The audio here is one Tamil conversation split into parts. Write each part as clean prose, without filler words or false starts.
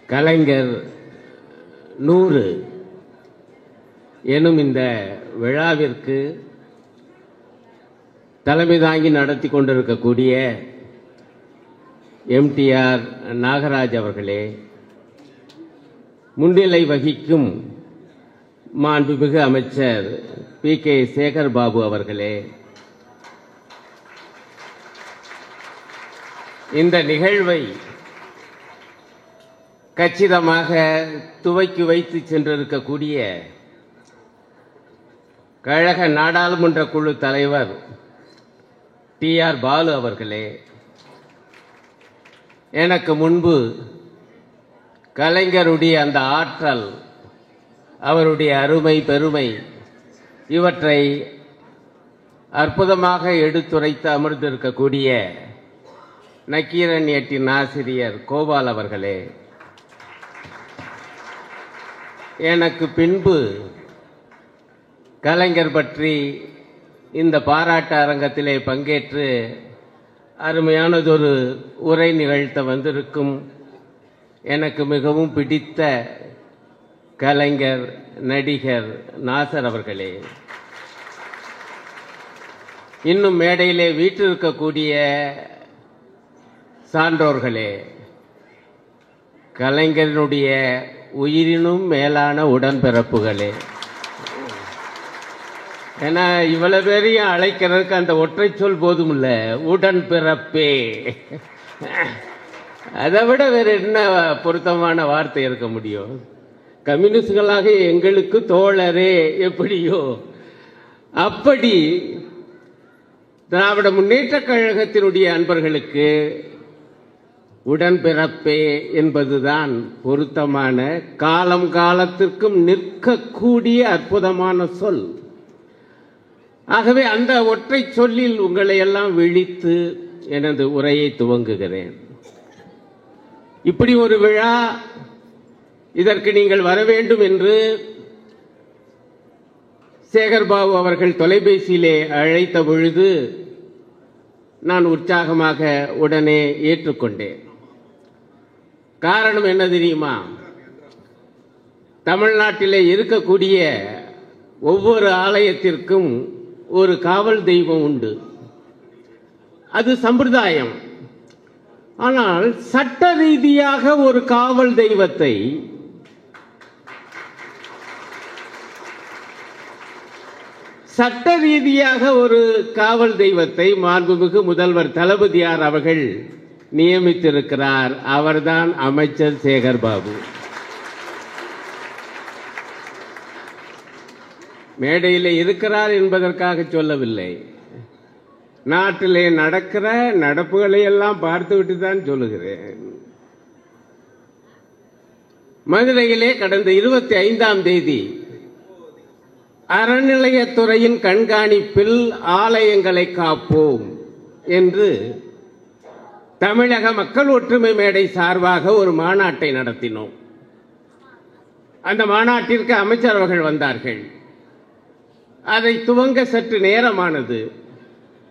கலைஞர் 100 எனும் இந்த விழாவிற்கு தலைமை தாங்கி நடத்தி கொண்டிருக்கக்கூடிய MTR நாகராஜ் அவர்களே, முன்னிலை வகிக்கும் மாண்புமிகு அமைச்சர் PK சேகர் பாபு அவர்களே, இந்த நிகழ்வை கச்சிதமாக துவக்கி வைத்து சென்றிருக்கக்கூடிய கழக நாடாளுமன்ற குழு தலைவர் TR பாலு அவர்களே, எனக்கு முன்பு கலைஞருடைய அந்த ஆற்றல், அவருடைய அருமை பெருமை இவற்றை அற்புதமாக எடுத்துரைத்து அமர்ந்திருக்கக்கூடிய நக்கீரன் ஏட்டின் ஆசிரியர் கோபால் அவர்களே, எனக்கு பின்பு கலைஞர் பற்றி இந்த பாராட்டு அரங்கத்திலே பங்கேற்று அருமையானதொரு உரை நிகழ்த்த வந்திருக்கும் எனக்கு மிகவும் பிடித்த கலைஞர் நடிகர் நாசர் அவர்களே, இன்னும் மேடையிலே வீற்றிருக்கக்கூடிய சான்றோர்களே, கலைஞரினுடைய உயிரினும் மேலான உடன்பிறப்புகளே, ஏன்னா இவ்வளவு பேரையும் அழைக்கிறதுக்கு அந்த ஒற்றை சொல் போதும் இல்ல, உடன்பிறப்பே. அதை விட வேற என்ன பொருத்தமான வார்த்தை இருக்க முடியும்? கம்யூனிஸ்டுகளாக எங்களுக்கு தோழரே எப்படியோ அப்படி திராவிட முன்னேற்ற கழகத்தினுடைய அன்பர்களுக்கு உடன்பிறப்பே என்பதுதான் பொருத்தமான, காலம் காலத்திற்கும் நிற்கக்கூடிய அற்புதமான சொல். ஆகவே அந்த ஒற்றை சொல்லில் உங்களை எல்லாம் விழித்து எனது உரையை துவங்குகிறேன். இப்படி ஒரு விழா, இதற்கு நீங்கள் வர வேண்டும் என்று சேகர்பாபு அவர்கள் தொலைபேசியிலே அழைத்த பொழுது நான் உற்சாகமாக உடனே ஏற்றுக்கொண்டேன். காரணம் என்ன தெரியுமா? தமிழ்நாட்டிலே இருக்கக்கூடிய ஒவ்வொரு ஆலயத்திற்கும் ஒரு காவல் தெய்வம் உண்டு, அது சம்பிரதாயம். ஆனால் சட்ட ரீதியாக ஒரு காவல் தெய்வத்தை மாண்புமிகு முதல்வர் தளபதியார் அவர்கள் நியமித்திருக்கிறார். அவர்தான் அமைச்சர் சேகர் பாபு. மேடையில் இருக்கிறார் என்பதற்காக சொல்லவில்லை, நாட்டிலே நடக்கிற நடப்புகளை எல்லாம் பார்த்துவிட்டு தான் சொல்லுகிறேன். மதுரையிலே கடந்த 25ஆம் தேதி அறநிலையத்துறையின் கண்காணிப்பில் ஆலயங்களை காப்போம் என்று தமிழக மக்கள் ஒற்றுமை மேடை சார்பாக ஒரு மாநாட்டை நடத்தினோம். அந்த மாநாட்டிற்கு அமைச்சர் அவர்கள் வந்தார்கள். அதை துவங்க சற்று நேரமானது.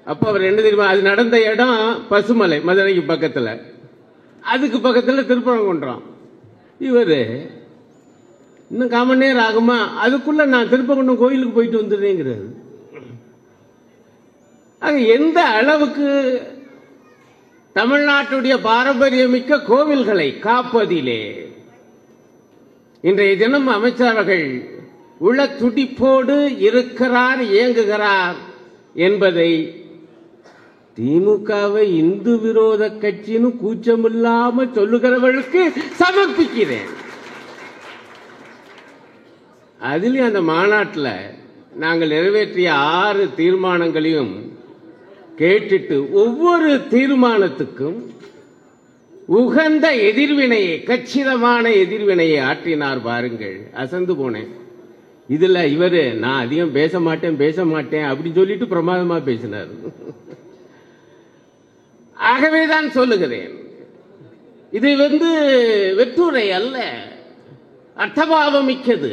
அப்போ அவர் என்ன தெரியுமா, அது நடந்த இடம் பசுமலை, மதுரைக்கு பக்கத்தில், அதுக்கு பக்கத்தில் திருப்பரங்குன்றம். இவர் இன்னும் 1/4 மணி நேரம் ஆகுமா, அதுக்குள்ள நான் திருப்பரங்குன்றம் கோயிலுக்கு போயிட்டு வந்துடுறேங்கிறாரு. ஆக எந்த அளவுக்கு தமிழ்நாட்டுடைய பாரம்பரியமிக்க கோவில்களை காப்பதிலே இன்றைய தினம் அமைச்சர்கள் உள்ள துடிப்போடு இருக்கிறார், இயங்குகிறார் என்பதை திமுகவை இந்து விரோத கட்சின்னு கூச்சமில்லாம சொல்லுகிறவர்களுக்கு சமர்ப்பிக்கிறேன். அதிலும் அந்த மாநாட்டில் நாங்கள் நிறைவேற்றிய 6 தீர்மானங்களையும் கேட்டுட்டு ஒவ்வொரு தீர்மானத்துக்கும் உகந்த எதிர்வினையை, கச்சிதமான எதிர்வினையை ஆற்றினார். பாருங்கள், அசந்து போனேன். இதுல இவரு நான் அதிகம் பேச மாட்டேன் அப்படி சொல்லிட்டு பிரமாதமா பேசினார். ஆகவேதான் சொல்லுகிறேன், இது வெற்றுரை அல்ல, அர்த்தபாவம் மிக்கது.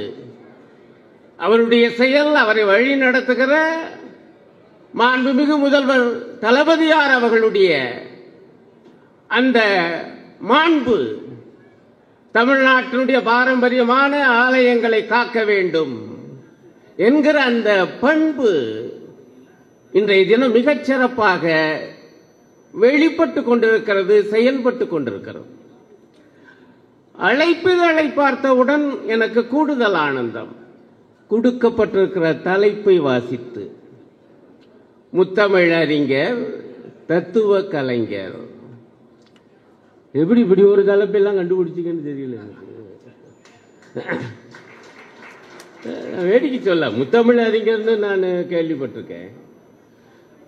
அவருடைய செயல், அவரை வழி நடத்துகிற மாண்புமிகு முதல்வர் தளபதியார் அவர்களுடைய அந்த மாண்பு தமிழ்நாட்டினுடைய பாரம்பரியமான ஆலயங்களை காக்க வேண்டும் என்கிற அந்த பண்பு இன்றைய தினம் மிகச் சிறப்பாக வெளிப்பட்டு கொண்டிருக்கிறது, செயல்பட்டு கொண்டிருக்கிறது. அழைப்புகளை பார்த்தவுடன் எனக்கு கூடுதல் ஆனந்தம். கொடுக்கப்பட்டிருக்கிற தலைப்பை வாசித்து முத்தமிழறிஞர், தத்துவ கலைஞர், எப்படி இப்படி ஒரு தலைப்பெல்லாம் கண்டுபிடிச்சிங்கன்னு தெரியல எனக்கு. வேடிக்கை சொல்ல முத்தமிழறிஞர்னு நான் கேள்விப்பட்டிருக்கேன்.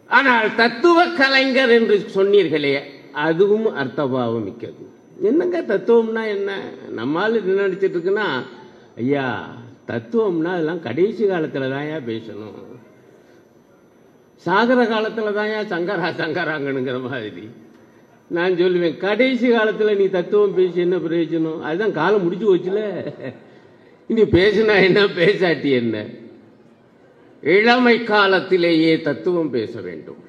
ஆனால் தத்துவ கலைஞர் என்று சொன்னீர்களே, அதுவும் அர்த்தபாவம் மிக்கது. என்னங்க தத்துவம்னா என்ன? நம்மால் என்ன நினைச்சிட்டு இருக்குன்னா, ஐயா தத்துவம்னா அதெல்லாம் கடைசி காலத்துல தான்யா பேசணும், சாகர காலத்துல தான்யா சங்கராங்கனுங்கிற மாதிரி. நான் சொல்லுவேன், கடைசி காலத்துல நீ தத்துவம் பேசி என்ன பிரயோஜனம்? அதுதான் காலம் முடிஞ்சு போச்சுல. இனி பேசினா என்ன, பேசாட்டி என்ன? இளமை காலத்திலேயே தத்துவம் பேச வேண்டும்.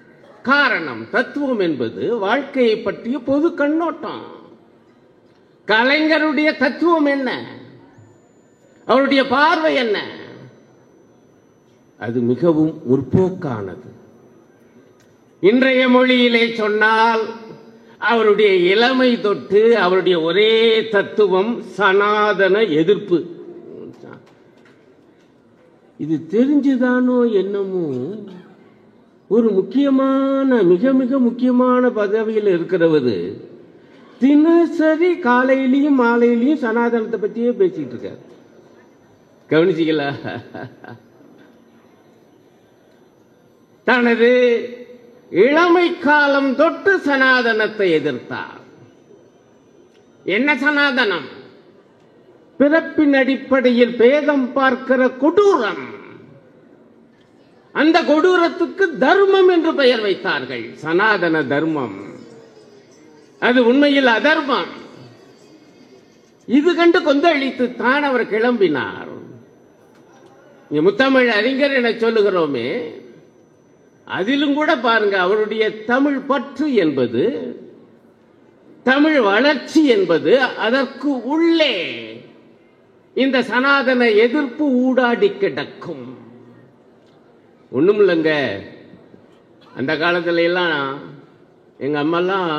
காரணம், தத்துவம் என்பது வாழ்க்கையை பற்றிய பொது கண்ணோட்டம். கலைஞருடைய தத்துவம் என்ன? அவருடைய பார்வை என்ன? அது மிகவும் முற்போக்கானது. இன்றைய மொழியிலே சொன்னால் அவருடைய இளமை தொட்டு அவருடைய ஒரே தத்துவம் சனாதன எதிர்ப்பு. இது தெரிஞ்சுதானோ என்னமோ ஒரு முக்கியமான, மிக மிக முக்கியமான பதவியில் இருக்கிறவர் தினசரி காலையிலையும் மாலையிலையும் சனாதனத்தை பற்றியே பேசிட்டு இருக்கார். கவனிச்சிங்களா? தனது இளமை காலம் தொட்டு சனாதனத்தை எதிர்த்தார். என்ன சனாதனம்? பிறப்பின் அடிப்படையில் பேதம் பார்க்கிற கொடூரம். அந்த கொடூரத்துக்கு தர்மம் என்று பெயர் வைத்தார்கள். சனாதன தர்மம். அது உண்மையில் அதர்மம். இது கண்டு கொந்தளித்து தான் அவர் கிளம்பினார். முத்தமிழ் அறிஞர் என சொல்லுகிறோமே, அதிலும் கூட பாருங்க, அவருடைய தமிழ் பற்று என்பது, தமிழ் வளர்ச்சி என்பது, அதற்கு உள்ளே இந்த சனாதன எதிர்ப்பு ஊடாடி கிடக்கும். ஒண்ணும் இல்லைங்க, அந்த காலத்துல எல்லாம் எங்க அம்மாலாம்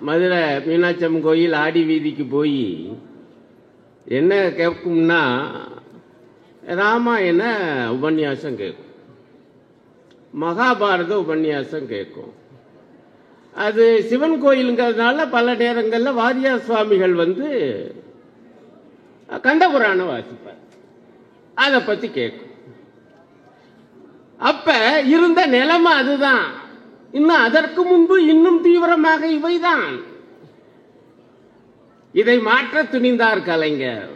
மதுரை மீனாட்சி அம்மன் கோயில் ஆடி வீதிக்கு போய் என்ன கேட்கும்னா, ராமாயண உபன்யாசம் கேட்கும், மகாபாரத உபன்யாசம் கேட்கும். அது சிவன் கோயிலுங்கிறதுனால பல நேரங்களில் வாரியார் சுவாமிகள் வந்து கண்டபுராணம் வாசிப்பார், அதை பத்தி கேட்கும். அப்ப இருந்த நிலைமை அதுதான். இன்னும் அதற்கு முன்பு இன்னும் தீவிரமாக இவைதான். இதை மாற்ற துணிந்தார் கலைஞர்.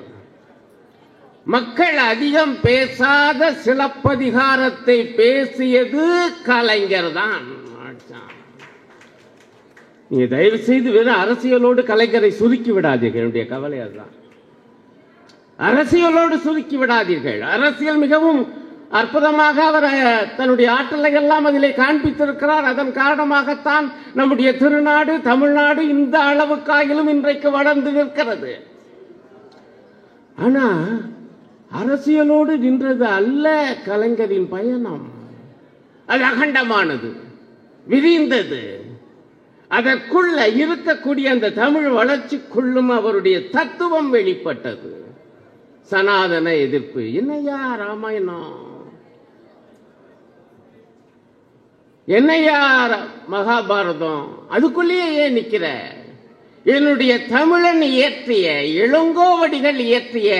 மக்கள் அதிகம் பேசாத சிலப்பதிகாரத்தை பேசியது கலைஞர் தான். நீங்க தயவு செய்து வெறும் அரசியலோடு கலைஞரை சுருக்கி விடாதீர்கள். என்னுடைய கவலை அதுதான். அரசியலோடு சுருக்கி விடாதீர்கள். அரசியல் மிகவும் அற்புதமாக அவர் தன்னுடைய ஆற்றலை எல்லாம் அதிலே காண்பித்திருக்கிறார். அதன் காரணமாகத்தான் நம்முடைய திருநாடு தமிழ்நாடு இந்த அளவுக்காயிலும் இன்றைக்கு வளர்ந்து நிற்கிறது. ஆனா அரசியலோடு நின்றது அல்ல கலைஞரின் பயணம். அது அகண்டமானது, விரிந்தது. அதற்குள்ள இருக்கக்கூடிய அந்த தமிழ் வளர்ச்சிக்குள்ளும் அவருடைய தத்துவம் வெளிப்பட்டது. சனாதன எதிர்ப்பு. என்னையா ராமாயணம், என்னையா மகாபாரதம், அதுக்குள்ளேயே ஏன் நிக்கிற? என்னுடைய தமிழன் இயற்றிய, இளங்கோவடிகள் இயற்றிய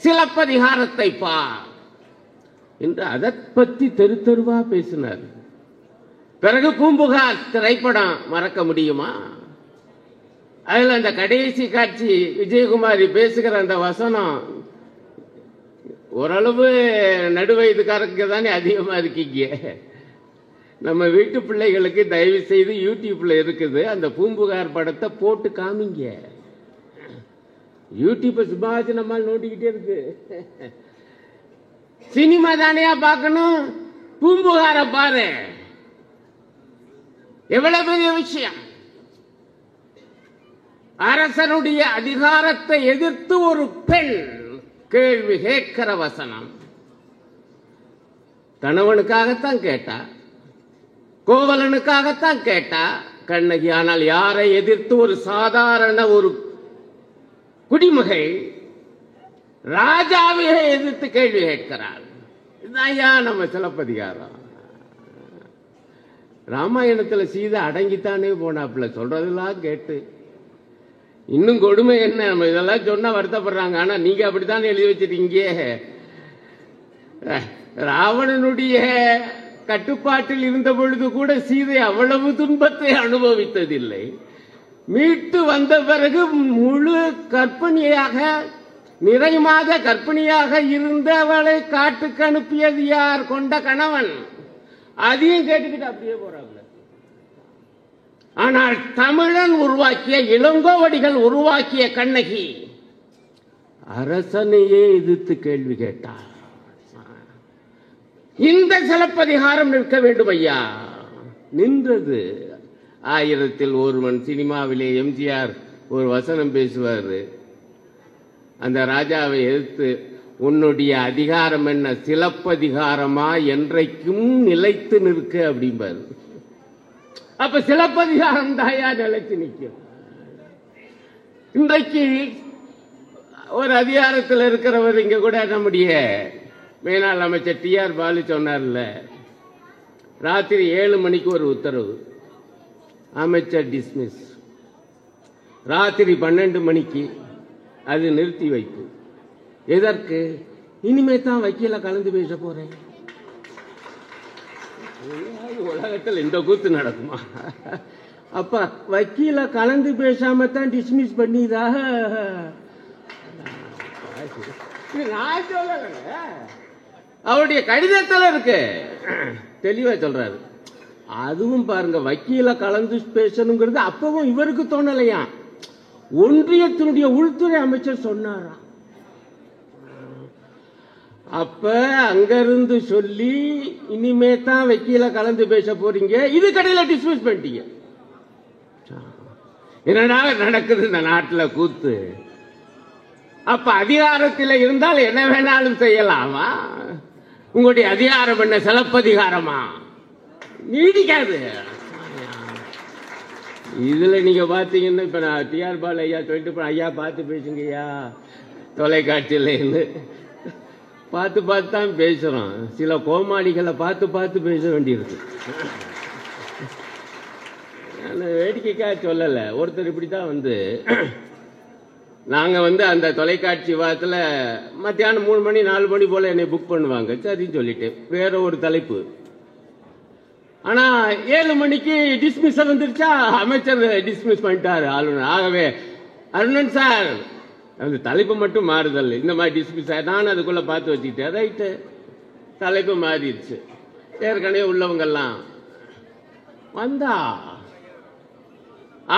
சிலப்பதிகாரத்தை பார் என்று அதை பத்தி தெரு தெருவா பேசினார். பிறகு பூம்புகார் திரைப்படம் மறக்க முடியுமா? அதுல அந்த கடைசி காட்சி விஜயகுமாரி பேசுகிற அந்த வசனம், ஓரளவு நடுவயதுக்காரங்க தானே அதிகமா இருக்கீங்க. நம்ம வீட்டு பிள்ளைகளுக்கு தயவு செய்து யூடியூப்ல இருக்குது, அந்த பூம்புகார் படத்தை போட்டு காமிங்க. யூடியூப் சும்மாச்சு நம்மால் நோண்டிக்கிட்டே இருக்கு. சினிமா தானையா பார்க்கணும், பூம்புகார பாரு, எவ்வளவு பெரிய விஷயம். அரசனுடைய அதிகாரத்தை எதிர்த்து ஒரு பெண் கேள்வி கேட்கிற வசனம். கணவனுக்காகத்தான் கேட்டா, கோவலனுக்காகத்தான் கேட்டா கண்ணகி. ஆனால் யாரை எதிர்த்து? ஒரு சாதாரண ஒரு குடிமகை ராஜாவையே எதிர்த்து கேள்வி கேட்கிறாள். இதுதான் நம்ம சிலப்பதிகாரம். ராமாயணத்துல சீதை அடங்கித்தானே போனாப்புல, சொல்றதெல்லாம் கேட்டு. இன்னும் கொடுமை என்ன, நம்ம இதெல்லாம் சொன்னா வருத்தப்படுறாங்க. ஆனா நீங்க அப்படித்தான் எழுதி வச்சிருக்கீங்க. ராவணனுடைய கட்டுப்பாட்டில் இருந்த பொழுது கூட சீதை அவ்வளவு துன்பத்தை அனுபவித்ததில்லை. மீட்டு வந்த பிறகு முழு கர்ப்பிணியாக, நிறை மாத கர்ப்பிணியாக இருந்தவளை காட்டுக்கு அனுப்பியது யார்? கொண்ட கணவன். அதையும் கேட்டுக்கிட்டு அப்படியே போறாங்க. ஆனால் தமிழன் உருவாக்கிய, இளங்கோவடிகள் உருவாக்கிய கண்ணகி அரசனையே எதிர்த்து கேள்வி கேட்டார். இந்த சிலப்பதிகாரம் நிற்க வேண்டும் ஐயா. நின்றது. 1001 சினிமாவிலே எம்ஜிஆர் ஒரு வசனம் பேசுவார். அந்த ராஜாவை எதிர்த்து, உன்னுடைய அதிகாரம் என்ன, சிலப்பதிகாரமா, என்றைக்கும் நிலைத்து நிற்க அப்படிம்பாரு. அப்ப சிலப்பதிகாரம் தாயா நிலைத்து நிற்கும். இன்றைக்கு ஒரு அதிகாரத்தில் இருக்கிறவர் இங்க கூட நம்முடைய மேனாள் அமைச்சர் டிஆர் பாலு சொன்னார்ல, ராத்திரி 7 மணிக்கு ஒரு உத்தரவு, அமைச்சர் டிஸ்மிஸ். ராத்திரி 12 மணிக்கு அது நிறுத்தி வைப்பு. எதற்கு? இனிமே தான் வக்கீல கலந்து பேச போறேன். உலகத்தில் இந்த கூத்து நடக்குமா? அப்ப வக்கீல கலந்து பேசாம தான் டிஸ்மிஸ் பண்ணிதா? நான் சொல்லல, அவருடைய கடிதத்தில் இருக்கு, தெளிவா சொல்றாரு. அதுவும் பாருங்க, வக்கீல கலந்து பேசணுங்கிறது அப்பவும் இவருக்கு தோணலையா, ஒன்றியத்தினுடைய உள்துறை அமைச்சர் சொன்னாரா. அப்ப அங்கிருந்து சொல்லி இனிமே தான் வக்கீல கலந்து பேச போறீங்க, இது கடையில டிஸ்மிஸ் பண்ணிட்டீங்க. என்னடா நடக்குது இந்த நாட்டில் கூத்து. அப்ப அதிகாரத்தில் இருந்தால் என்ன வேணாலும் செய்யலாமா? உங்களுடைய அதிகாரம் என்ன, சிலப்பதிகாரமா? நீடிக்காது. இதுல நீங்க பாத்தீங்கன்னா, இப்ப நான் டிஆர் பாலு ஐயா சொல்லிட்டு ஐயா பார்த்து பேசுங்க ஐயா, தொலைக்காட்சியில பார்த்து பார்த்து தான் பேசுறோம். சில கோமாளிகளை பார்த்து பார்த்து பேச வேண்டியிருக்கு. நான் வேடிக்கைக்காக சொல்லலை. ஒருத்தர் இப்படித்தான் வந்து, நாங்கள் வந்து அந்த தொலைக்காட்சி வாரத்தில் மத்தியானம் 3 மணி 4 மணி போல் என்னை புக் பண்ணுவாங்க. சரின்னு சொல்லிட்டேன், வேற ஒரு தலைப்பு. ஆனால் 7 மணிக்கு டிஸ்மிஸ் வந்துருச்சா, அமைச்சர் டிஸ்மிஸ் பண்ணிட்டாரு ஆளுநர். ஆகவே அருணன் சார், அந்த தலைப்பு மட்டும் மாறுதல், இந்த மாதிரி டிஸ்மிஸ். நான் அதுக்குள்ள பார்த்து வச்சுக்கிட்டேன். ரைட்டு, தலைப்பு மாறிடுச்சு. ஏற்கனவே உள்ளவங்கெல்லாம் வந்தா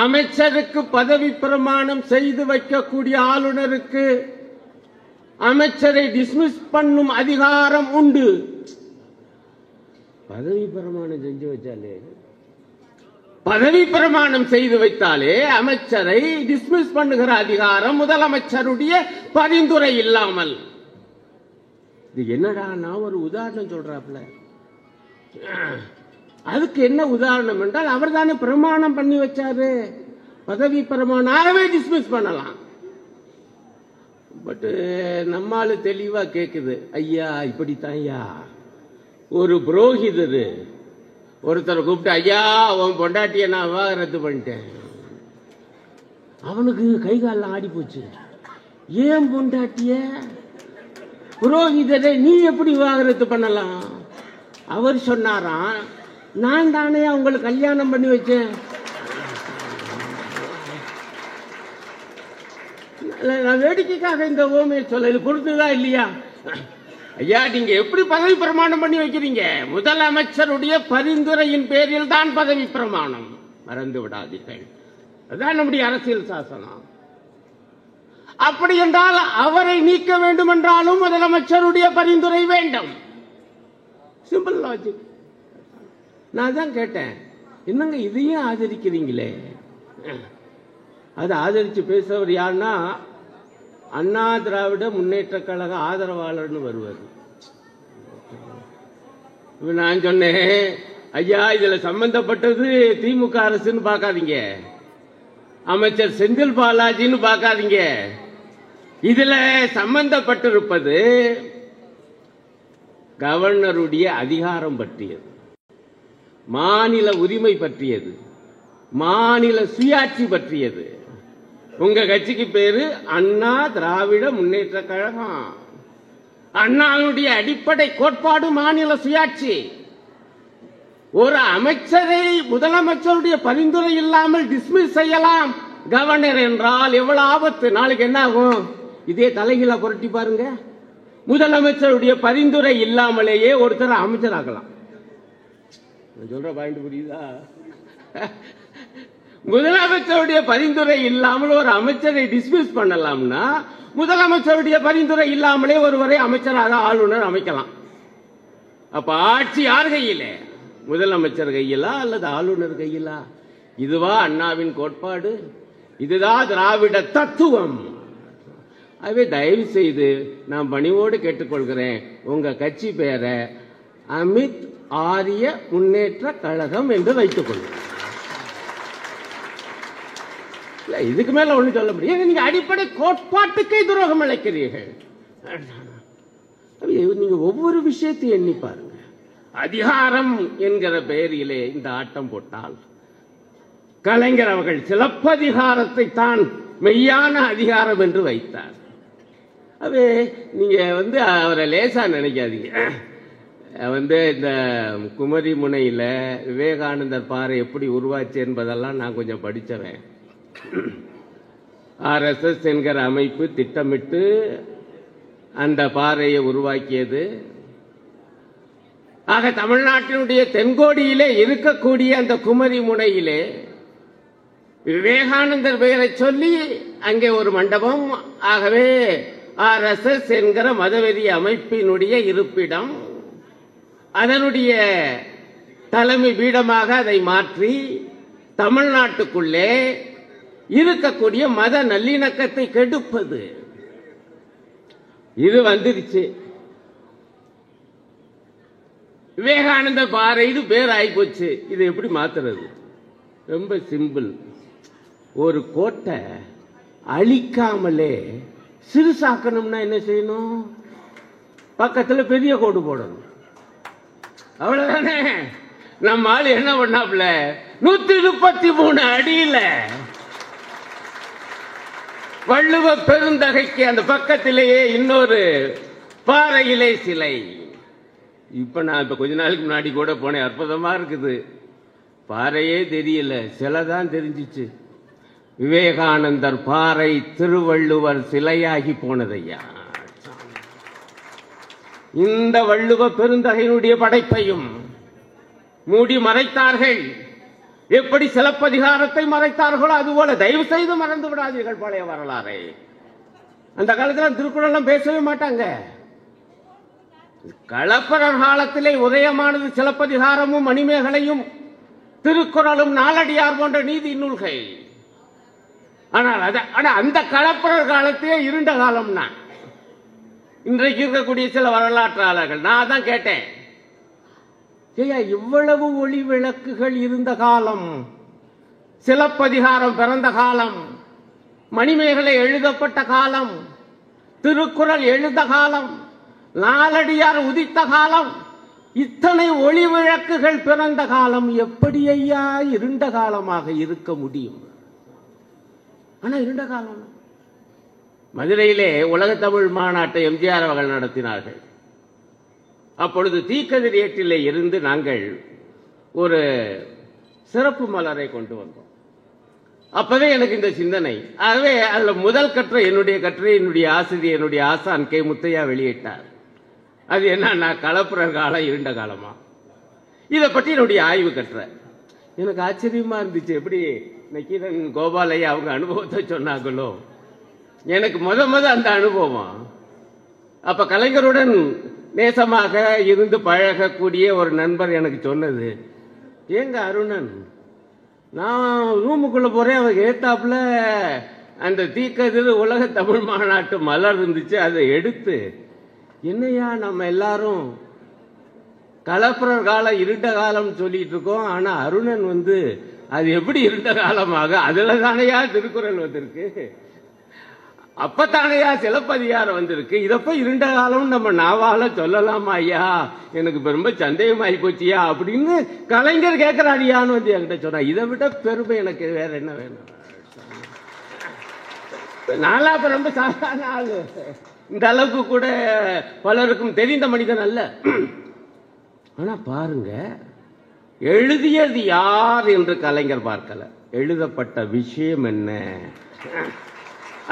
அமைச்சருக்கு பதவி பிரமாணம் செய்து வைக்கக்கூடிய ஆளுநருக்கு அமைச்சரை டிஸ்மிஸ் பண்ணும் அதிகாரம் உண்டு. பதவி பிரமாணம் செஞ்சு வச்சாலே, பதவி பிரமாணம் செய்து வைத்தாலே அமைச்சரை டிஸ்மிஸ் பண்ணுகிற அதிகாரம் முதலமைச்சருடைய பரிந்துரை இல்லாமல். இது என்னடா, நான் ஒரு உதாரணம் சொல்றாப்ல. அதுக்கு என்ன உதாரணம் என்றால், அவர் தானே பிரமாணம் பண்ணி வச்சாரு, பதவி பிரமாணம். ஆகவே டிஸ்மிஸ் பண்ணலாம். பட் நம்மால தெளிவா கேக்குது, ஐயா இப்படித்தான் ஐயா. ஒரு புரோகிதர் ஒருத்தரை கூப்பிட்டு, ஐயா உன் பொண்டாட்டிய நான் விவாகரத்து பண்ணிட்டேன். அவனுக்கு கை காலில் ஆடி போச்சு. ஏன் பொண்டாட்டிய? புரோகிதரை நீ எப்படி விவாகரத்து பண்ணலாம்? அவர் சொன்னாராம், நான் தானே அவங்களுக்கு கல்யாணம் பண்ணி வச்சேன். நான் வேடிக்கைக்காக இந்த ஓமையை சொல்ல, இது பொறுத்துதா இல்லையா? ஐயா, நீங்க எப்படி பதவி பிரமாணம் பண்ணி வைக்கிறீங்க? முதலமைச்சருடைய பரிந்துரையின் பேரில் தான் பதவி பிரமாணம், மறந்து விடாதீர்கள். அதுதான் நம்முடைய அரசியல் சாசனம். அப்படி என்றால் அவரை நீக்க வேண்டும் என்றாலும் முதலமைச்சருடைய பரிந்துரை வேண்டும். Simple logic. நான் தான் கேட்டேன், என்னங்க இதையும் ஆதரிக்கிறீங்களே? அதை ஆதரித்து பேசுறவர் யாருன்னா அண்ணா திராவிட முன்னேற்ற கழக ஆதரவாளர்னு வருவார். நான் சொன்னேன், ஐயா இதுல சம்பந்தப்பட்டது திமுக அரசுன்னு பார்க்காதீங்க, அமைச்சர் செந்தில் பாலாஜின்னு பார்க்காதீங்க, இதுல சம்பந்தப்பட்டிருப்பது கவர்னருடைய அதிகாரம் பற்றியது, மாநில உரிமை பற்றியது, மாநில சுயாட்சி பற்றியது. உங்க கட்சிக்கு பேரு அண்ணா திராவிட முன்னேற்ற கழகம். அண்ணாவுடைய அடிப்படை கோட்பாடு மாநில சுயாட்சி. ஒரு அமைச்சரை முதலமைச்சருடைய பரிந்துரை இல்லாமல் டிஸ்மிஸ் செய்யலாம் கவர்னர் என்றால் எவ்வளவு ஆபத்து. நாளைக்கு என்ன ஆகும்? இதே தலைகீழ புரட்டி பாருங்க. முதலமைச்சருடைய பரிந்துரை இல்லாமலேயே ஒருத்தர் அமைச்சராகலாம். சொல்ற பாயிண்ட் புரியுதா? முதலமைச்சருடைய பரிந்துரை இல்லாமல் ஒரு அமைச்சரை டிஸ்மிஸ் பண்ணலாம்னா முதலமைச்சருடைய பரிந்துரை இல்லாமலே ஒருவரை அமைச்சராக ஆளுநர் அமைக்கலாம். அப்ப ஆட்சி யார் கையில? முதலமைச்சர் கையிலா அல்லது ஆளுநர் கையிலா? இதுவா அண்ணாவின் கோட்பாடு? இதுதான் திராவிட தத்துவம். ஆகவே தயவு செய்து நான் பணிவோடு கேட்டுக்கொள்கிறேன், உங்க கட்சி பேரை அமித் ஆரிய முன்னேற்ற கழகம் என்று வைத்துக் கொள்ளுங்கள். இதுக்கு மேல ஒண்ணு சொல்ல முடியாது. நீங்க அடிப்படை கோட்பாட்டுக்கே துரோகம் இழைக்கிறீர்கள். நீங்க ஒவ்வொரு விஷயத்தையும் எண்ணி பாருங்க. அதிகாரம் என்கிற பெயரிலே இந்த ஆட்டம் போட்டால் கலைஞர் அவர்கள் சிலப்பதிகாரத்தை தான் மெய்யான அதிகாரம் என்று வைத்தார். அவே நீங்க அவரை லேசா நினைக்காதீங்க. இந்த குமரி முனையில விவேகானந்தர் பாறை எப்படி உருவாச்சு என்பதெல்லாம் நான் கொஞ்சம் படிச்சவன். RSS என்கிற அமைப்பு திட்டமிட்டு அந்த பாறையை உருவாக்கியது. ஆக தமிழ்நாட்டினுடைய தென்கோடியிலே இருக்கக்கூடிய அந்த குமரி முனையிலே விவேகானந்தர் பெயரை சொல்லி அங்கே ஒரு மண்டபம். ஆகவே RSS என்கிற மதவெறி அமைப்பினுடைய இருப்பிடம், அதனுடைய தலைமை பீடமாக அதை மாற்றி தமிழ்நாட்டுக்குள்ளே இருக்கக்கூடிய மத நல்லிணக்கத்தை கெடுப்பது இது வந்துருச்சு. விவேகானந்தர் பாறைன்னு பேர் ஆயிப்போச்சு. இதை எப்படி மாத்துறது? ரொம்ப சிம்பிள். ஒரு கோட்டை அழிக்காமலே சிறுசாக்கணும்னா என்ன செய்யணும்? பக்கத்துல பெரிய கோடு போடணும். அவ்வளவுதானே. நம்ம ஆளு என்ன பண்ணாப்ல 133 அடியில வள்ளுவ பெருந்தகைக்கு அந்த பக்கத்திலேயே இன்னொரு பாறையிலே சிலை. இப்ப நான் கொஞ்ச நாளைக்கு முன்னாடி கூட போனேன், அற்புதமா இருக்குது. பாறையே தெரியல, சிலை தான் தெரிஞ்சிச்சு. விவேகானந்தர் பாறை திருவள்ளுவர் சிலையாகி போனதையா. இந்த வள்ளுவ பெருந்தகையினுடைய படைப்பையும் மூடி மறைத்தார்கள். எப்படி சிலப்பதிகாரத்தை மறைத்தார்களோ அதுபோல தயவு செய்து மறந்து விடாதீர்கள் பழைய வரலாறை. அந்த காலத்தில் திருக்குறள் பேசவே மாட்டாங்க. களப்பரர் காலத்திலே உதயமானது சிலப்பதிகாரமும் மணிமேகலையும் திருக்குறளும் நாலடியார் போன்ற நீதி நூல்கள். ஆனால் அந்த களப்பரர் காலத்திலே இருண்ட காலம்னா இன்றைக்கு இருக்கக்கூடிய சில வரலாற்றாளர்கள் நான் தான் கேட்டேன், இவ்வளவு ஒளி விளக்குகள் இருந்த காலம், சிலப்பதிகாரம் பிறந்த காலம், மணிமேகலை எழுதப்பட்ட காலம், திருக்குறள் எழுத காலம், நாலடியார் உதித்த காலம், இத்தனை ஒளி விளக்குகள் பிறந்த காலம் எப்படி ஐயா இருண்ட காலமாக இருக்க முடியும்? ஆனா இருண்ட காலம். மதுரையிலே உலக தமிழ் மாநாட்டை எம்ஜிஆர் அவர்கள் நடத்தினார்கள். அப்பொழுது தீக்கதிரேட்டிலே இருந்து நாங்கள் ஒரு சிறப்பு மலரை கொண்டு வந்தோம். அப்பவே எனக்கு இந்த சிந்தனை. ஆகவே அதுல முதல் கட்டுரை என்னுடைய ஆசிரியர் என்னுடைய ஆசான் கே முத்தையா வெளியிட்டார். அது என்ன, களப்புறர் காலம் இருண்ட காலமா? இதை பற்றி என்னுடைய ஆய்வு கட்டுரை. எனக்கு ஆச்சரியமா இருந்துச்சு. எப்படி நக்கீரன் கோபாலையா அவங்க அனுபவத்தை சொன்னாங்களோ, எனக்கு முத அந்த அனுபவம். அப்ப கலைஞருடன் நேசமாக இருந்து பழகக்கூடிய ஒரு நண்பர் எனக்கு சொன்னது, ஏங்க அருணன், நான் ரூமுக்குள்ள போறேன், அவர் ஏத்தாப்புல அந்த தீக்கதிர் உலக தமிழ் மாநாட்டு மலர் இருந்துச்சு. அதை எடுத்து, என்னையா நம்ம எல்லாரும் கலப்புரர் காலம் இருண்ட காலம் சொல்லிட்டு இருக்கோம், ஆனா அருணன் அது எப்படி இருண்ட காலமாக, அதுல தானையா திருக்குறள் வந்திருக்கு, அப்பத்தானையா சிலப்பதிகாரம் வந்திருக்கு, இதப்ப இருண்ட காலம் நம்ம நாவால சொல்லலாமா ஐயா, எனக்கு ரொம்ப சந்தேகமாயி போச்சியா அப்படின்னு கலைஞர் கேட்கிறாடியான்னு என்கிட்ட சொன்னா. இதை விட பெருமை எனக்கு வேற என்ன வேணும்? நாளா ரொம்ப சாதாரண ஆளு, இந்த அளவுக்கு கூட பலருக்கும் தெரிந்த மனிதன் அல்ல. ஆனா பாருங்க, எழுதியது யார் என்று கலைஞர் பார்க்கல, எழுதப்பட்ட விஷயம் என்ன,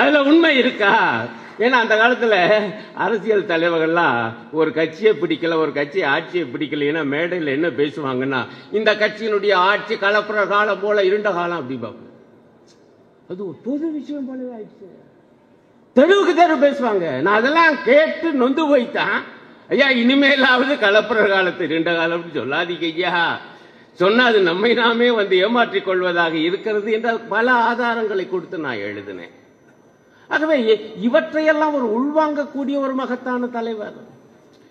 அதுல உண்மை இருக்கா? ஏன்னா அந்த காலத்துல அரசியல் தலைவர்கள்லாம் ஒரு கட்சியை பிடிக்கல, ஒரு கட்சி ஆட்சியை பிடிக்கல, மேடையில் என்ன பேசுவாங்கன்னா, இந்த கட்சியினுடைய ஆட்சி கலப்புற காலம் போல இருண்ட காலம் அப்படி பார்ப்போம். அது ஒரு பொது விஷயம் போல ஆயிடுச்சு. தெருவுக்கு தெரு பேசுவாங்க. நான் அதெல்லாம் கேட்டு நொந்து போய்த்தான், ஐயா இனிமேலாவது கலப்புற காலத்து இருண்ட காலம் சொல்லாதீங்க ஐயா, சொன்னா அது நம்மை நாமே ஏமாற்றிக் கொள்வதாக இருக்கிறது என்ற பல ஆதாரங்களை கொடுத்து நான் எழுதினேன். ஆகவே இவற்றையெல்லாம் ஒரு உள்வாங்கக்கூடிய ஒரு மகத்தான தலைவர்.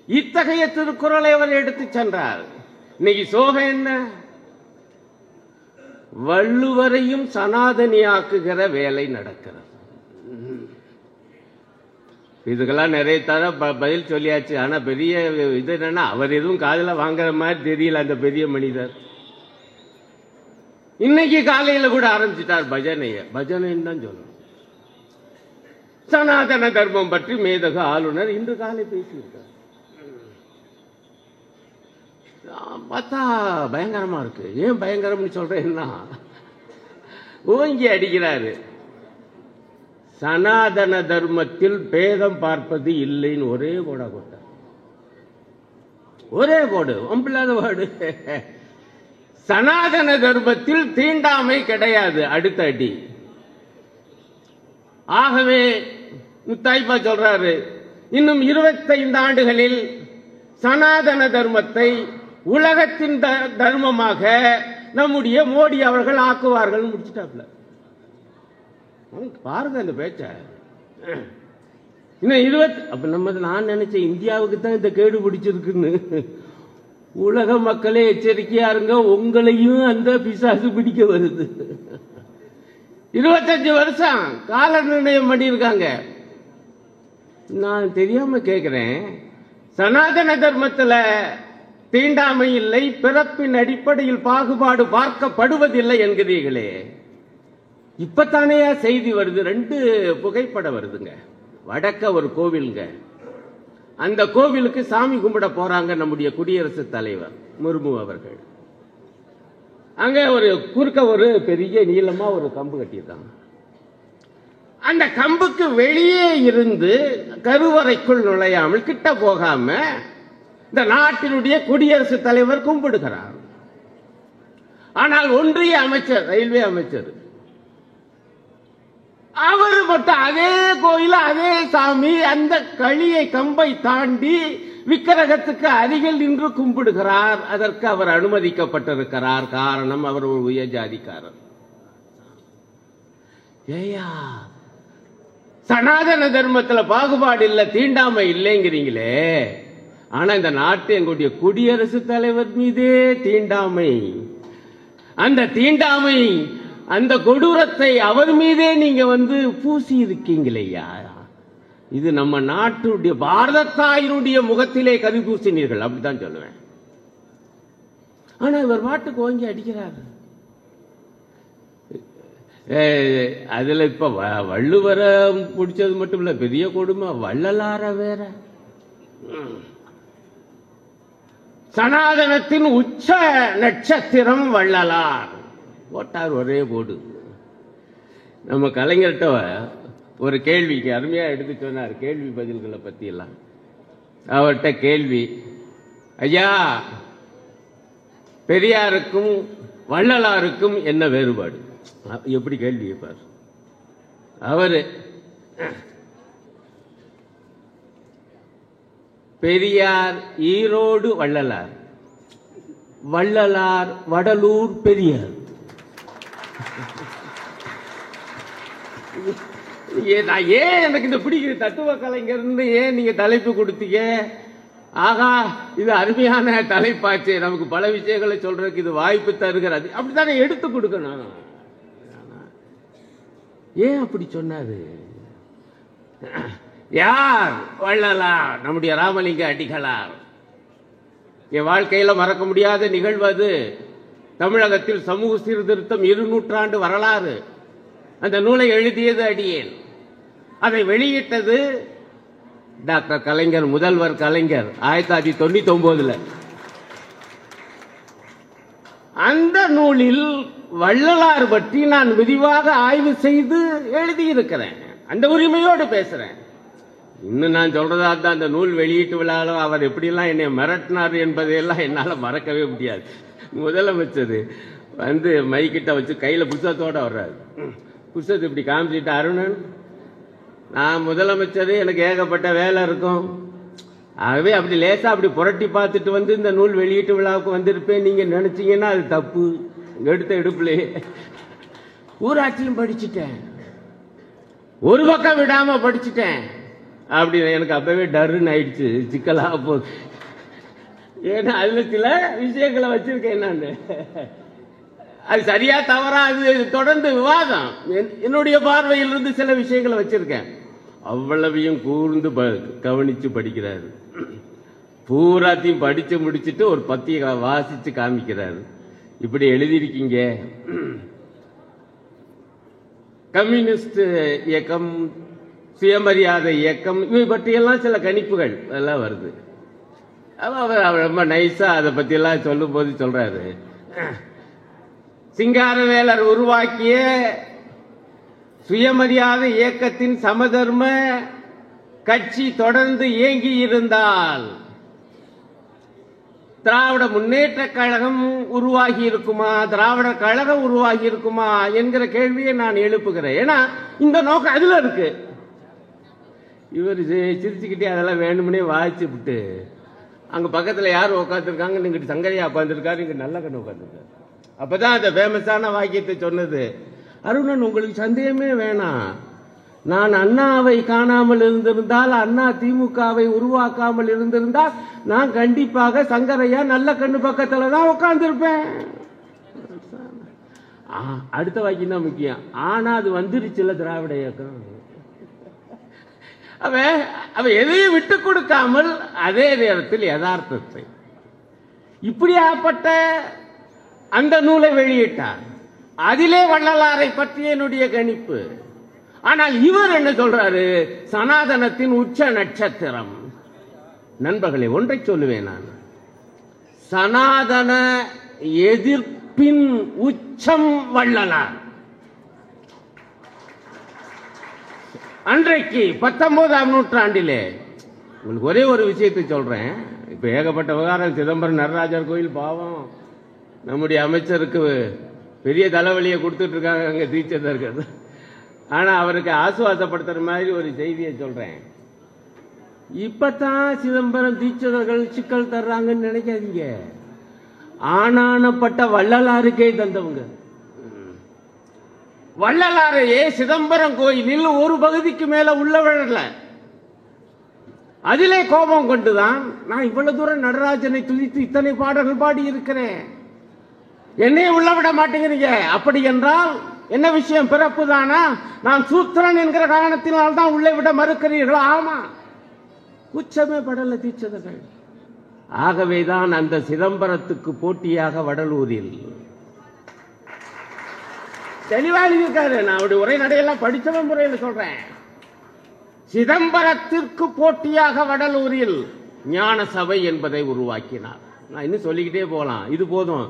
இத்தகைய திருக்குறளை அவர் எடுத்து சென்றார். இன்னைக்கு சோகம் என்ன? வள்ளுவரையும் சனாதனியாக்குகிற வேலை நடக்கிறது. இதுக்கெல்லாம் நிறைய தர பதில் சொல்லியாச்சு. ஆனா பெரிய இது என்னன்னா, அவர் எதுவும் காதுல வாங்குற மாதிரி தெரியல அந்த பெரிய மனிதர். இன்னைக்கு காலையில கூட ஆரம்பிச்சிட்டார் பஜனைன்னு தான் சொல்லணும். சனாதன தர்மம் பற்றி மேதக ஆளுநர் இன்று காலை பேசியிருக்கார். பார்த்தா பயங்கரமா இருக்கு. ஏன் பயங்கரம்னு சொல்றேன்னா, ஓங்கி அடிக்கிறாரு. சனாதன தர்மத்தில் பேதம் பார்ப்பது இல்லைன்னு ஒரே கோடா போட்டார். ஒரே கோடு, ஒம்பில்லாத கோடு. சனாதன தர்மத்தில் தீண்டாமை கிடையாது, அடுத்த அடி. ஆகவே முத்தாய்ப்பா சொல்றாரு, இன்னும் 25 ஆண்டுகளில் சனாதன தர்மத்தை உலகத்தின் தர்மமாக நம்முடைய மோடி அவர்கள் ஆக்குவார்கள் முடிச்சுட்டாப்ல. பாருங்க அந்த பேச்ச. இன்னும் அப்ப நான் நினைச்சேன் இந்தியாவுக்கு தான் இந்த கேடு பிடிச்சிருக்குன்னு. உலக மக்களே எச்சரிக்கையா இருங்க, உங்களையும் அந்த பிசாசு பிடிக்க வருது. 25 வருஷம் கால நிர்ணயம் பண்ணியிருக்காங்க. நான் தெரியாம கேட்கிறேன், சனாதன தர்மத்தில் தீண்டாமை இல்லை, பிறப்பின் அடிப்படையில் பாகுபாடு பார்க்கப்படுவதில்லை என்கிறீர்களே, இப்பத்தானே செய்தி வருது. 2 புகைப்படம் வருதுங்க. வடக்க ஒரு கோவிலுங்க, அந்த கோவிலுக்கு சாமி கும்பிட போறாங்க நம்முடைய குடியரசுத் தலைவர் முர்மு அவர்கள். அங்க ஒரு குறுக்க ஒரு பெரிய நீளமா ஒரு கம்பு கட்டியிருக்காங்க. அந்த கம்புக்கு வெளியே இருந்து கருவறைக்குள் நுழையாமல் கிட்ட போகாம இந்த நாட்டினுடைய குடியரசுத் தலைவர் கும்பிடுகிறார். ஆனால் ஒன்றிய அமைச்சர், ரயில்வே அமைச்சர், அவர் மட்டும் அதே கோயில் அதே சாமி அந்த களியை கம்பை தாண்டி விக்கிரகத்துக்கு அருகில் நின்று கும்பிடுகிறார். அதற்கு அவர் அனுமதிக்கப்பட்டிருக்கிறார். காரணம், அவர் ஒரு உயர் ஜாதிக்காரர். ஏயா, சனாதன தர்மத்தில் பாகுபாடு இல்லை, தீண்டாமை இல்லைங்கிறீங்களே, ஆனா இந்த நாட்டு எங்களுடைய குடியரசுத் தலைவர் மீதே தீண்டாமை, அந்த தீண்டாமை அந்த கொடூரத்தை அவர் மீதே நீங்க பூசி இருக்கீங்களேயா. இது நம்ம நாட்டுடைய பாரத தாயினுடைய முகத்திலே கதி பூசினீர்கள், அப்படித்தான் சொல்லுவேன். ஆனா இவர் பாட்டுக்கு ஓங்கி அடிக்கிறார். அதுல இப்ப வள்ளுவரை பிடிச்சது மட்டும் இல்ல, பெரிய கொடுமை வள்ளலார வேற. சனாதனத்தின் உச்ச நட்சத்திரம் வள்ளலார் போட்டார், ஒரே போடு. நம்ம கலைஞர்கிட்ட ஒரு கேள்விக்கு அருமையா எடுத்து சொன்னார், கேள்வி பதில்களை பத்தி எல்லாம். அவர்கிட்ட கேள்வி, ஐயா பெரியாருக்கும் வள்ளலாருக்கும் என்ன வேறுபாடு? எப்படி கேள்வி கேட்பார் அவரு. பெரியார் ஈரோடு வள்ளலார், வள்ளலார் வடலூர் பெரியார். ஏன் எனக்கு இந்த பிடிக்கிற தத்துவ கலைஞர்னு ஏன் நீங்க தலைப்பு கொடுத்தீங்க? ஆகா, இது அருமையான தலைப்பாச்சு, நமக்கு பல விஷயங்களை சொல்றதுக்கு இது வாய்ப்பு தருகிறது, அப்படித்தானே எடுத்து கொடுக்கணும். ஏன் அப்படி சொன்னாரு? யார்? வள்ளலார், நம்முடைய ராமலிங்க அடிகளார். என் வாழ்க்கையில மறக்க முடியாத நிகழ்வு அது. தமிழகத்தில் சமூக சீர்திருத்தம் 2 நூற்றாண்டு வரலாறு. அந்த நூலை எழுதியது அடியேன். அதை வெளியிட்டது டாக்டர் கலைஞர், முதல்வர் கலைஞர் 1999. அந்த நூலில் வள்ளலார் பற்றி நான் விரிவாக ஆய்வு செய்து எழுதியிருக்கிறேன். அந்த உரிமையோடு பேசுறேன். இன்னும் நான் சொல்றதா தான், அந்த நூல் வெளியீட்டு விழாவில் அவர் எப்படியெல்லாம் என்னை மிரட்டினார் என்பதையெல்லாம் என்னால் மறக்கவே முடியாது. முதலமைச்சர் வந்து மைக்கிட்ட வச்சு கையில் புத்தகத்தோட வர்றாரு. புத்தகத்தை இப்படி காமிச்சிட்டு, அருணன், நான் முதலமைச்சர், எனக்கு ஏகப்பட்ட வேலை இருக்கும், ஆகவே அப்படி லேசா அப்படி புரட்டி பார்த்துட்டு வந்து இந்த நூல் வெளியீட்டு விழாவுக்கு வந்திருப்பேன் நீங்க நினைச்சீங்கன்னா அது தப்பு. எடுத்த எடுப்புலே ஊராட்சியும் படிச்சுட்டேன், ஒரு பக்கம் விடாம படிச்சுட்டேன். அப்படி எனக்கு அப்பவே டருன்னு ஆயிடுச்சு, சிக்கலாக போகுது. ஏன்னா அதுல சில விஷயங்களை வச்சிருக்கேன் நான். அது சரியா தவறா அது தொடர்ந்து விவாதம். என்னுடைய பார்வையிலிருந்து சில விஷயங்களை வச்சிருக்கேன். அவ்வளவையும் கூர்ந்து கவனிச்சு படிக்கிறாரு. பூராத்தையும் படிச்சு முடிச்சுட்டு ஒரு பத்தியை வாசிச்சு காமிக்கிறாரு. இப்படி எழுதியிருக்கீங்க, கம்யூனிஸ்ட் இயக்கம், சுயமரியாதை இயக்கம், இவை பற்றியெல்லாம் சில கணிப்புகள் அதெல்லாம் வருது. அவர் ரொம்ப நைஸா அதை பத்தி எல்லாம் சொல்லும் போது சொல்றாரு, சிங்காரவேலர் உருவாக்கிய சுயமரியாதை இயக்கத்தின் சமதர்ம கட்சி தொடர்ந்து இயங்கி இருந்தால் திராவிட முன்னேற்ற கழகம் உருவாகி இருக்குமா, திராவிட கழகம் உருவாகி இருக்குமா என்கிற கேள்வியை நான் எழுப்புகிறேன். ஏன்னா இந்த நோக்கம் அதுல இருக்கு. இவர் சிரிச்சுக்கிட்டே அதெல்லாம் வேணும்னே வாய்ச்சி விட்டு அங்க பக்கத்துல யார் உட்காந்துருக்காங்க, இங்கிட்டு சங்கரையா உட்காந்துருக்காரு, இங்க நல்ல கண்ணு உட்காந்துருக்காரு. அப்பதான் அந்த ஃபேமஸான வாக்கியத்தை சொன்னது, அருணன் உங்களுக்கு சந்தேகமே வேணாம், நான் அண்ணாவை காணாமல் இருந்திருந்தால், அண்ணா திமுகவை உருவாக்காமல் இருந்திருந்தால் நான் கண்டிப்பாக சங்கரையா நல்ல கண்ணு பக்கத்துல தான் உட்கார்ந்திருப்பேன். அடுத்த வாக்கியம் தான் முக்கியம். ஆனா அது வந்துருச்சுல திராவிட இயக்கம். அவ எதையும் விட்டு கொடுக்காமல் அதே நேரத்தில் யதார்த்தத்தை, இப்படியாப்பட்ட அந்த நூலை வெளியிட்டார். அதிலே வள்ளலாரை பற்றிய என்னுடைய கணிப்பு. ஆனால் இவர் என்ன சொல்றாரு, சனாதனத்தின் உச்ச நட்சத்திரம். நண்பர்களே, ஒன்றை சொல்லுவேன் நான், சனாதன எதிர்ப்பின் உச்சம் வள்ளலார். அன்றைக்கு 19ஆம் நூற்றாண்டிலே, உங்களுக்கு ஒரே ஒரு விஷயத்தை சொல்றேன். இப்ப ஏகப்பட்ட விவகாரம், சிதம்பரம் நடராஜர் கோயில் பாவம் நம்முடைய அமைச்சருக்கு பெரிய தலைவலியை கொடுத்துட்டு இருக்காங்க அங்க தீட்சிதர்கள். ஆனா அவருக்கு ஆசுவாசப்படுத்துற மாதிரி ஒரு செய்தியை சொல்றேன். இப்பதான் சிதம்பரம் தீட்சிதர்கள் சிக்கல் தர்றாங்கன்னு நினைக்காதீங்க. ஆனானப்பட்ட வள்ளலாருக்கே தந்தவங்க. வள்ளலாரையே சிதம்பரம் கோயிலில் ஒரு பகுதிக்கு மேல உள்ள விழல. அதிலே கோபம் கொண்டுதான் நான் இவ்வளவு தூரம் நடராஜனை துதித்து இத்தனை பாடல்கள் பாடி இருக்கிறேன், என்னையே உள்ள விட மாட்டேங்கிறீங்க. அப்படி என்றால் என்ன விஷயம், பிறப்பு தானா? நான் சூத்திரன் என்கிற காரணத்தினால் தான் உள்ளே விட மறுக்கிறீர்களா? ஆமா, குச்சமே படல தீட்சிதர்கள். ஆகவேதான் அந்த சிதம்பரத்துக்கு போட்டியாக வடலூரில் தெளிவாக இருக்காரு. நான் அவருடைய உரைநடையெல்லாம் படித்தவன் முறையில் சொல்றேன். சிதம்பரத்திற்கு போட்டியாக வடலூரில் ஞான சபை என்பதை உருவாக்கினார். நான் இன்னும் சொல்லிக்கிட்டே போலாம், இது போதும்.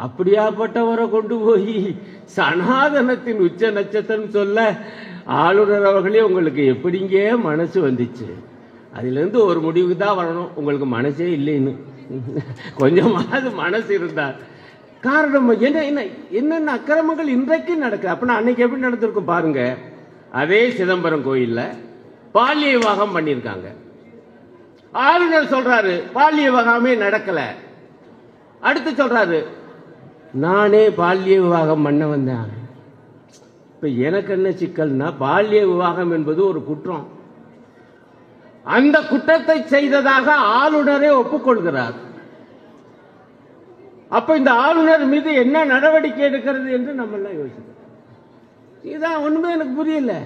அப்படியாப்பட்டவரை கொண்டு போய் சனாதனத்தின் உச்ச நட்சத்திரம் சொல்ல ஆளுநர் அவர்களே, உங்களுக்கு எப்படிங்க மனசு வந்துச்சு? அதுல இருந்து ஒரு முடிவுக்கு தான் வரணும், உங்களுக்கு மனசே இல்லைன்னு. கொஞ்சமாவது மனசு இருந்தார். காரணம் என்னென்ன அக்கிரமங்கள் இன்றைக்கு நடக்குது. அப்படின்னா அன்னைக்கு எப்படி நடந்திருக்கும் பாருங்க. அதே சிதம்பரம் கோயில்ல பாலிய விவாகம் பண்ணிருக்காங்க. ஆளுநர் சொல்றாரு பாலிய விவாகமே நடக்கல. அடுத்து சொல்றாரு நானே பாலிய விவாகம் பண்ண வந்தேன். இப்ப எனக்கு என்ன சிக்கல்னா, பால்ய விவாகம் என்பது ஒரு குற்றம். அந்த குற்றத்தை செய்ததாக ஆளுநரே ஒப்புக்கொள்கிறார். அப்ப இந்த ஆளுநர் மீது என்ன நடவடிக்கை எடுக்கிறது என்று நம்ம எல்லாம் யோசிக்கிறோம். இதுதான் ஒண்ணுமே எனக்கு புரியல.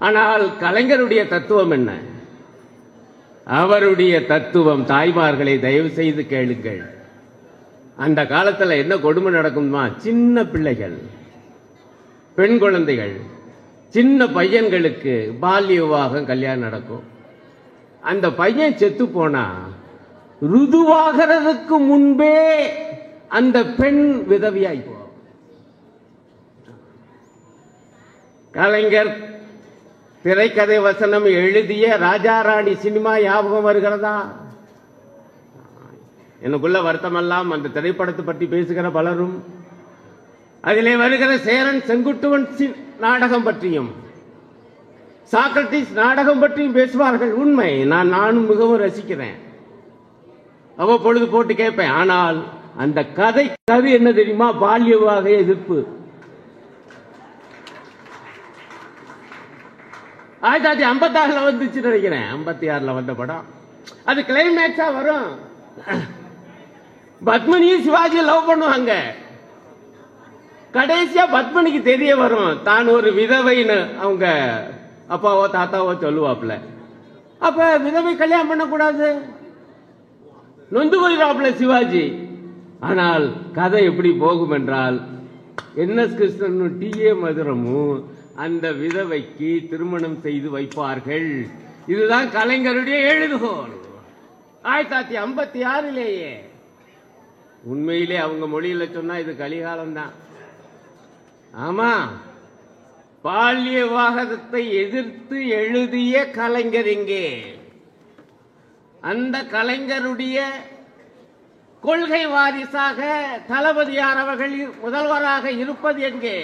ஆனால் கலைஞருடைய தத்துவம் என்ன? அவருடைய தத்துவம், தாய்மார்களை தயவு செய்து கேளுங்கள். அந்த காலத்தில் என்ன கொடுமை நடக்குமா? சின்ன பிள்ளைகள், பெண் குழந்தைகள், சின்ன பையன்களுக்கு பால்ய விவாகம், கல்யாணம் நடக்கும். அந்த பையன் செத்து போனா ருதுவாகிறதுக்கு முன்பே அந்த பெண் விதவியாய் போவார். கலைஞர் திரைக்கதை வசனம் எழுதிய ராஜாராணி சினிமா ஞாபகம் வருகிறதா? எனக்குள்ள வருத்தமெல்லாம் அந்த திரைப்படத்தை பற்றி பேசுகிற பலரும் அதிலே வருகிற சேரன் செங்குட்டுவன் நாடகம் பற்றியும் சாக்ரட்டிஸ் நாடகம் பற்றியும் பேசுவார்கள். உண்மை, நானும் மிகவும் ரசிக்கிறேன், அவ்வப்பொழுது போட்டு கேட்பேன். ஆனால் அந்த கதை என்ன தெரியுமா? பால்ய விவாக எதிர்ப்பு. 1956 வந்துச்சு நினைக்கிறேன், 56 வந்த படம். அது கிளைமேக்ஸா வரும். பத்மினியும் சிவாஜி லவ் பண்ணுவாங்க. கடைசியா பத்மினிக்கு தெரிய வரும் தான் ஒரு விதவைன்னு அவங்க அப்பாவோ தாத்தாவோ சொல்லுவாப்ல. அப்ப விதவை கல்யாணம் பண்ணக்கூடாது, நொந்து போயிடாப்ல சிவாஜி. ஆனால் கதை எப்படி போகும் என்றால், என்.எஸ். கிருஷ்ணனும் டி.ஏ. மதுரமும் அந்த விதவைக்கு திருமணம் செய்து வைப்பார்கள். இதுதான் கலைஞருடைய எழுதுகோள். 1956 உண்மையிலே அவங்க மொழியில சொன்னா இது கலிகாலம் தான். ஆமா, பால்ய விவாகத்தை எதிர்த்து எழுதிய கலைஞர் எங்கே? அந்த கலைஞருடைய கொள்கை வாரிசாக தளபதியார் அவர்கள் முதல்வராக இருப்பது எங்கே?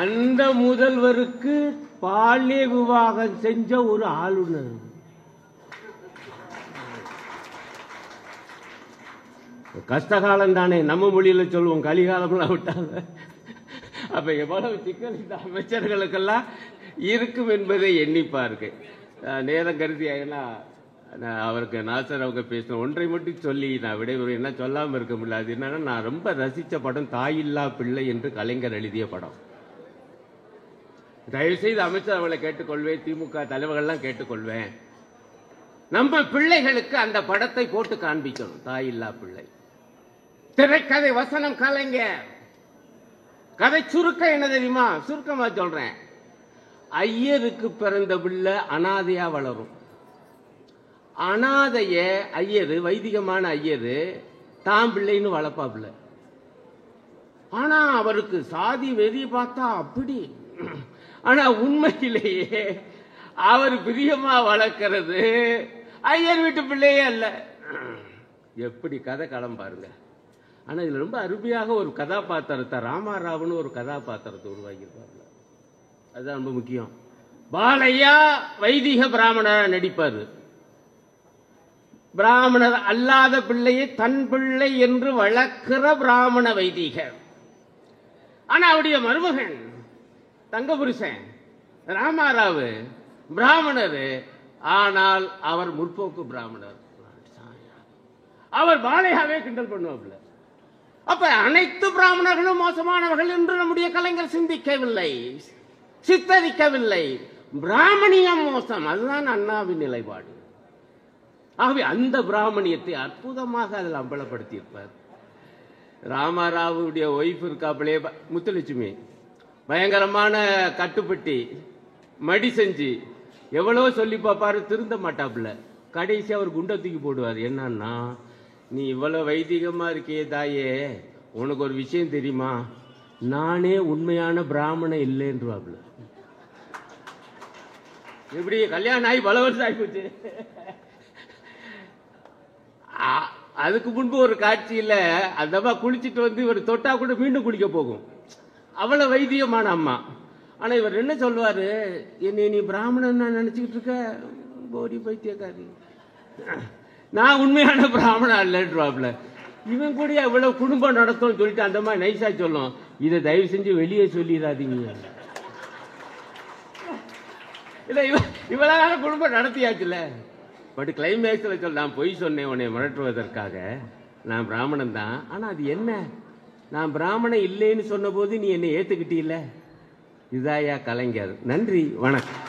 அந்த முதல்வருக்கு பால்ய விவாகம் செஞ்ச ஒரு ஆளுநர். கஷ்டகாலம் தானே, நம்ம மொழியில சொல்லுவோம், கலிகாலம்லாம் விட்டாங்க. அப்ப எவ்வளவு சிக்கல் இந்த அமைச்சர்களுக்கெல்லாம் இருக்கும் என்பதை எண்ணிப்பார்கள். நேரம் கருதி அவருக்கு நாசர் அவங்க பேசின ஒன்றை மட்டும் சொல்லி நான் விடைபெறுவேன். என்ன சொல்லாம இருக்க முடியாது. என்னன்னா, நான் ரொம்ப ரசிச்ச படம் தாயில்லா பிள்ளை என்று கலைஞர் எழுதிய படம். தயவுசெய்து அமைச்சர் அவளை கேட்டுக்கொள்வேன், திமுக தலைவர்கள்லாம் கேட்டுக்கொள்வேன், நம்ம பிள்ளைகளுக்கு அந்த படத்தை போட்டு காண்பிக்கணும். தாயில்லா பிள்ளை திரைக்கதை வசனம் கலைஞர். கதை சுருக்கம் என்ன தெரியுமா? சுருக்கமா சொல்றேன். ஐயருக்கு பிறந்த பிள்ளை அனாதையா வளரும். அனாதைய ஐயரு, வைதிகமான ஐயரு தான் பிள்ளைன்னு வளர்ப்பாப்புல. ஆனா அவருக்கு சாதி வெறி பார்த்தா அப்படி. ஆனா உண்மையிலேயே அவர் பிரியமா வளர்க்கிறது ஐயர் வீட்டு பிள்ளையே அல்ல. எப்படி கதை களம் பாருங்க. ஆனா இதுல ரொம்ப அருமையாக ஒரு கதாபாத்திரத்தை, ராமாராவுன்னு ஒரு கதாபாத்திரத்தை உருவாக்கியிருப்பாங்க. அதுதான் ரொம்ப முக்கியம். பாலையா வைதிக பிராமணர் நடிப்பாரு. பிராமணர் அல்லாத பிள்ளையை தன் பிள்ளை என்று வளர்க்கிற பிராமண வைதிகர். ஆனா அவருடைய மருமகன் தங்கபுருஷன் ராமாராவு பிராமணர். ஆனால் அவர் முற்போக்கு பிராமணர். அவர் பாலையாவே கிண்டல் பண்ணுவாப்ல. அப்ப அனைத்து பிராமணர்களும் மோசமானவர்கள் என்று நம்முடைய கலைஞர் சிந்திக்கவில்லை, சித்தரிக்கவில்லை. பிராமணியம் மோசம், அதுதான் அண்ணாவின் நிலைப்பாடு. ஆகவே அந்த பிராமணியத்தை அற்புதமாக அதில் அம்பலப்படுத்தி இருப்பார். ராமாராவுடைய ஒய்ஃப் இருக்காப்பிலே முத்துலட்சுமி, பயங்கரமான கட்டுப்பட்டி, மடி செஞ்சு எவ்வளவோ சொல்லி பார்ப்பாரு, திருந்த மாட்டாப்புல. கடைசி அவர் குண்டை தூக்கி போடுவார். என்னன்னா, நீ இவ்வளவு வைதிகமா இருக்கியே தாயே, உனக்கு ஒரு விஷயம் தெரியுமா, நானே உண்மையான பிராமணன் இல்லைன்றாப்புல. எப்படி கல்யாணம் ஆகி பல வருஷம் ஆகிப்போச்சு. அதுக்கு முன்பு ஒரு காட்சியில அந்த அம்மா குளிச்சுட்டு வந்து இவர் தொட்டா கூட மீண்டும் குளிக்க போகும். அவ்வளவு வைத்தியமான அம்மா. ஆனா இவர் என்ன சொல்லுவாரு, என்னை நீ பிராமணன் நினைச்சுக்கிட்டு இருக்க, போடி பைத்தியக்காரி, நான் உண்மையான பிராமணன் இல்லைன்றாப்ல. இவன் கூட இவ்வளவு குடும்பம் நடத்தும் சொல்லிட்டு அந்த மாதிரி நைஸா சொல்லும். இதை தயவு செஞ்சு வெளியே சொல்லிடாதீங்க. இல்ல இவ்வளவு குடும்பம் நடத்தியாச்சுல. பட் கிளைமேக்ஸ்ல சொல்ல, நான் பொய் சொன்னேன் உன்னை மிரட்டுவதற்காக, நான் பிராமணன் தான். ஆனா அது என்ன, நான் பிராமணன் இல்லைன்னு சொன்ன போது நீ என்னை ஏத்துக்கிட்டீல்ல. இதாயா கலைஞர். நன்றி, வணக்கம்.